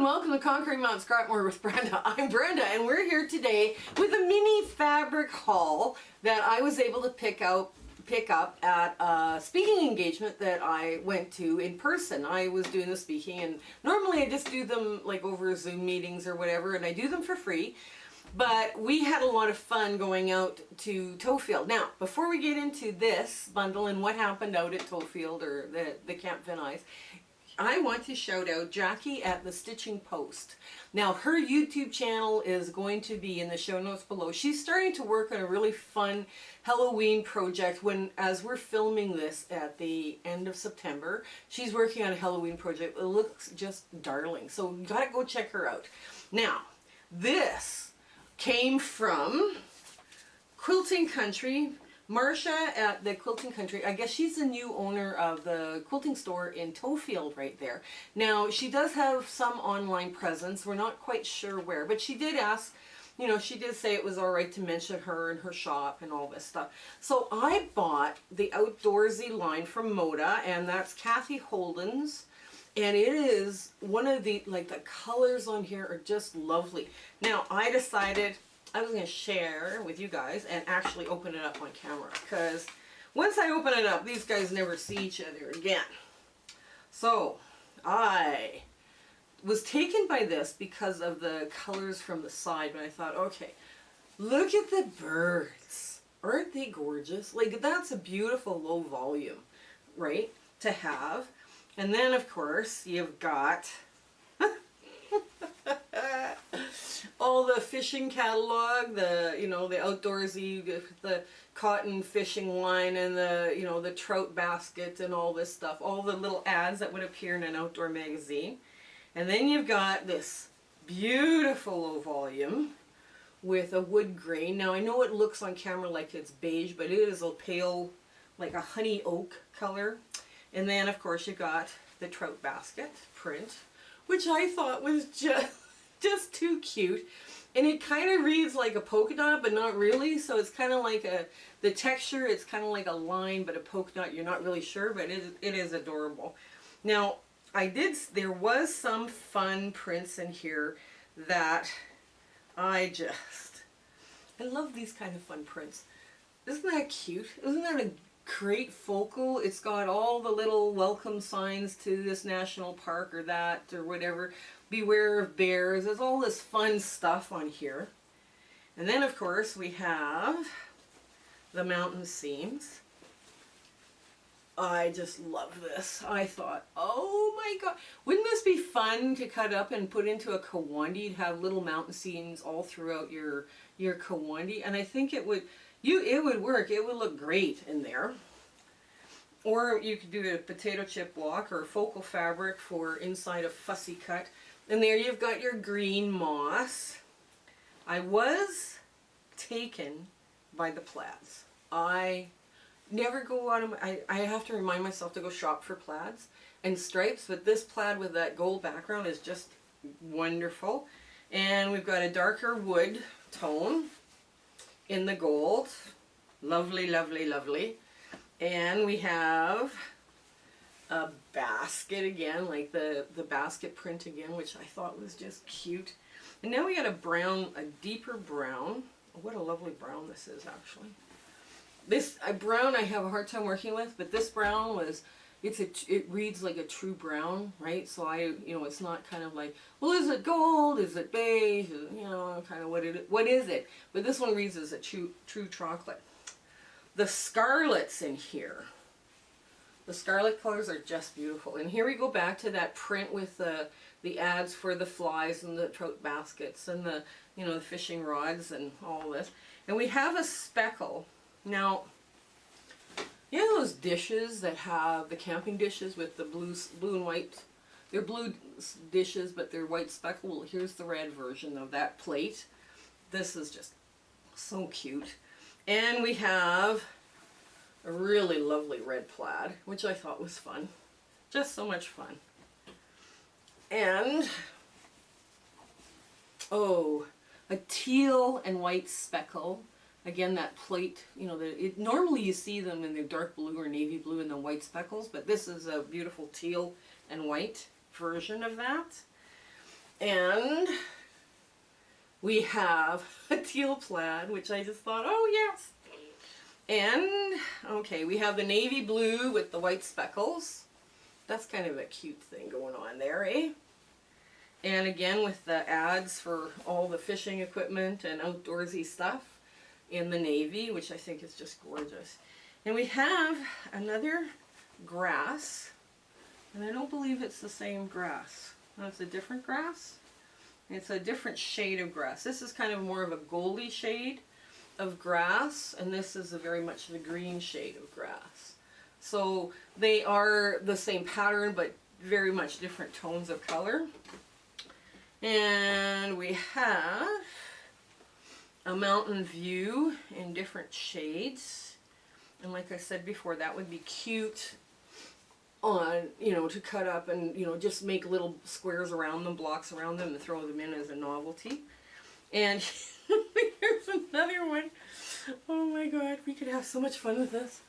welcome to Conquering Mount Scrapmore with Brenda. I'm Brenda and we're here today with a mini fabric haul that I was able to pick up at a speaking engagement that I went to in person. I was doing the speaking, and normally I just do them like over Zoom meetings or whatever, and I do them for free. But we had a lot of fun going out to Tofield. Now, before we get into this bundle and what happened out at Tofield or the Camp Van Nuys, I want to shout out Jackie at the Stitchin Post. Now, her YouTube channel is going to be in the show notes below. She's starting to work on a really fun Halloween project as we're filming this at the end of September. She's working on a Halloween project. It looks just darling. So you gotta go check her out. Now, this came from Quilting Country. Marsha at the Quilting Country, I guess she's the new owner of the quilting store in Tofield right there. Now, she does have some online presence. We're not quite sure where, but she did ask, you know, she did say it was all right to mention her and her shop and all this stuff. So I bought the Outdoorsy line from Moda, and that's Kathy Holden's. And it is one of the, like, the colors on here are just lovely. Now, I decided I was going to share with you guys and actually open it up on camera, because once I open it up, these guys never see each other again. So I was taken by this because of the colors from the side, but I thought, okay, look at the birds. Aren't they gorgeous? Like, that's a beautiful low volume, right, to have. And then, of course, you've got all the fishing catalog, the Outdoorsy, the cotton fishing line, and the trout basket and all this stuff, all the little ads that would appear in an outdoor magazine. And then you've got this beautiful low volume with a wood grain. Now, I know it looks on camera like it's beige, but it is a pale, like a honey oak color. And then, of course, you got the trout basket print, which I thought was just too cute. And it kind of reads like a polka dot, but not really. So it's kind of like the texture, it's kind of like a line, but a polka dot, you're not really sure, but it is adorable. Now, there was some fun prints in here that I love these kind of fun prints. Isn't that cute? Isn't that a great focal? It's got all the little welcome signs to this national park or that or whatever. Beware of bears. There's all this fun stuff on here. And then, of course, we have the mountain seams. I just love this. I thought, oh my god, wouldn't this be fun to cut up and put into a kawandi? You'd have little mountain seams all throughout your kawandi, and I think it would work. It would look great in there. Or you could do a potato chip block or focal fabric for inside a fussy cut. And there you've got your green moss. I was taken by the plaids. I never go out of I have to remind myself to go shop for plaids and stripes, but this plaid with that gold background is just wonderful. And we've got a darker wood tone in the gold. Lovely, lovely, lovely. And we have a basket again, like the basket print again, which I thought was just cute. And now we got a brown, a deeper brown. What a lovely brown this is, actually. This brown I have a hard time working with, but this brown it reads like a true brown, right? So it's not kind of like, well, is it gold? Is it beige? Kind of what is it? But this one reads as a true chocolate. The scarlets in here. The scarlet colors are just beautiful. And here we go back to that print with the ads for the flies and the trout baskets and the the fishing rods and all this. And we have a speckle. Now, you know those dishes that have the camping dishes with the blue and white? They're blue dishes, but they're white speckle. Well, here's the red version of that plate. This is just so cute. And we have a really lovely red plaid, which I thought was fun. Just so much fun. And, oh, a teal and white speckle. Again, that plate, normally you see them in the dark blue or navy blue and the white speckles, but this is a beautiful teal and white version of that. And we have a teal plaid, which I just thought, oh yes. And, okay, we have the navy blue with the white speckles. That's kind of a cute thing going on there, eh? And again with the ads for all the fishing equipment and outdoorsy stuff in the navy, which I think is just gorgeous. And we have another grass, and I don't believe it's the same grass. No, it's a different grass. It's a different shade of grass. This is kind of more of a goldy shade of grass, and this is a very much the green shade of grass. So they are the same pattern, but very much different tones of color. And we have a mountain view in different shades. And like I said before, that would be cute on, you know, to cut up and, you know, just make little squares around them, blocks around them, and throw them in as a novelty. And here's another one. Oh my god, we could have so much fun with this.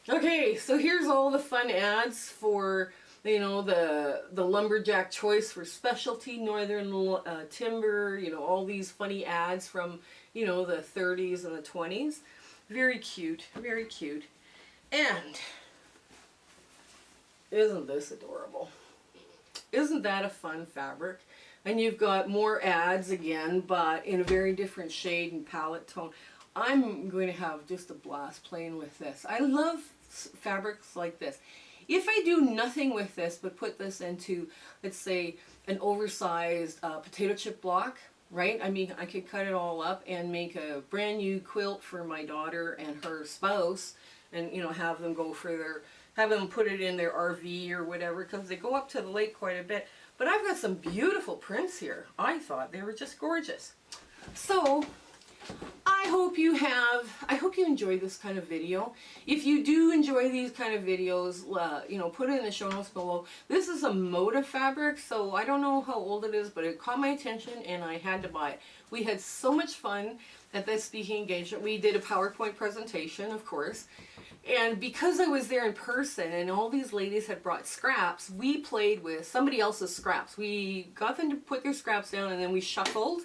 Okay, so here's all the fun ads for, you know, the lumberjack choice for specialty northern timber, you know, all these funny ads from, you know, the 30s and the 20s. Very cute, very cute. And isn't this adorable? Isn't that a fun fabric? And you've got more ads again, but in a very different shade and palette tone. I'm going to have just a blast playing with this. I love fabrics like this. If I do nothing with this but put this into, let's say, an oversized potato chip block, right? I mean, I could cut it all up and make a brand new quilt for my daughter and her spouse, and, you know, have them go for their, have them put it in their RV or whatever, because they go up to the lake quite a bit. But I've got some beautiful prints here. I thought they were just gorgeous. So I hope you enjoyed this kind of video. If you do enjoy these kind of videos, you know, put it in the show notes below. This is a Moda fabric, so I don't know how old it is, but it caught my attention and I had to buy it. We had so much fun at this speaking engagement. We did a PowerPoint presentation, of course. And because I was there in person and all these ladies had brought scraps, we played with somebody else's scraps. We got them to put their scraps down and then we shuffled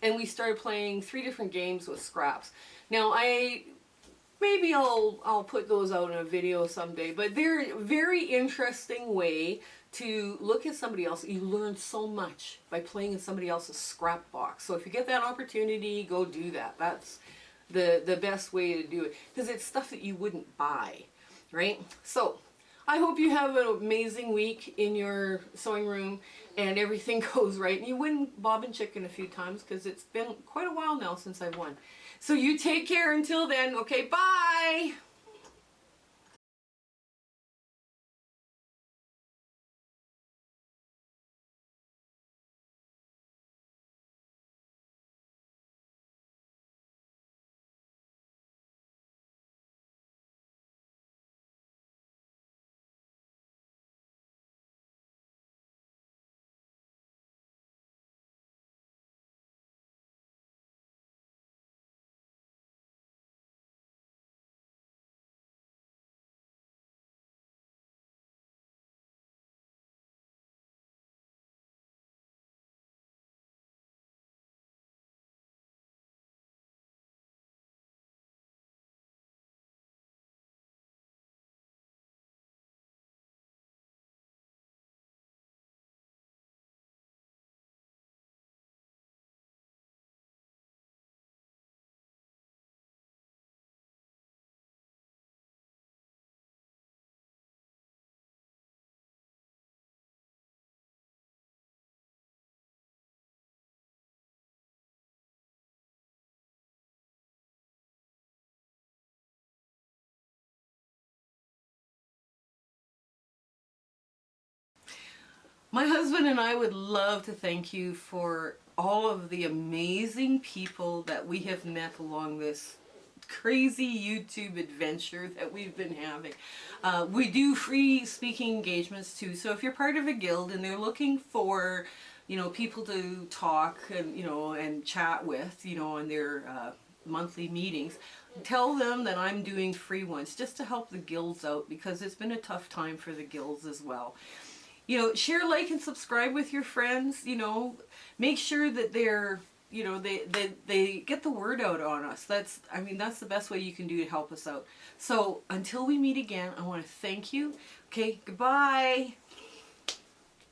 and we started playing 3 different games with scraps. Now maybe I'll put those out in a video someday, but they're a very interesting way to look at somebody else. You learn so much by playing in somebody else's scrap box. So if you get that opportunity, go do that. That's the best way to do it, because it's stuff that you wouldn't buy, right? So I hope you have an amazing week in your sewing room and everything goes right and you win Bob and Chicken a few times, because it's been quite a while now since I've won. So you take care until then. Okay, bye! My husband and I would love to thank you for all of the amazing people that we have met along this crazy YouTube adventure that we've been having. We do free speaking engagements too, so if you're part of a guild and they're looking for, you know, people to talk and, you know, and chat with, you know, in their monthly meetings, tell them that I'm doing free ones just to help the guilds out, because it's been a tough time for the guilds as well. you know, share, like, and subscribe with your friends. You know, make sure that they're, you know, they get the word out on us. That's, I mean, that's the best way you can do to help us out. So until we meet again, I want to thank you. Okay, goodbye.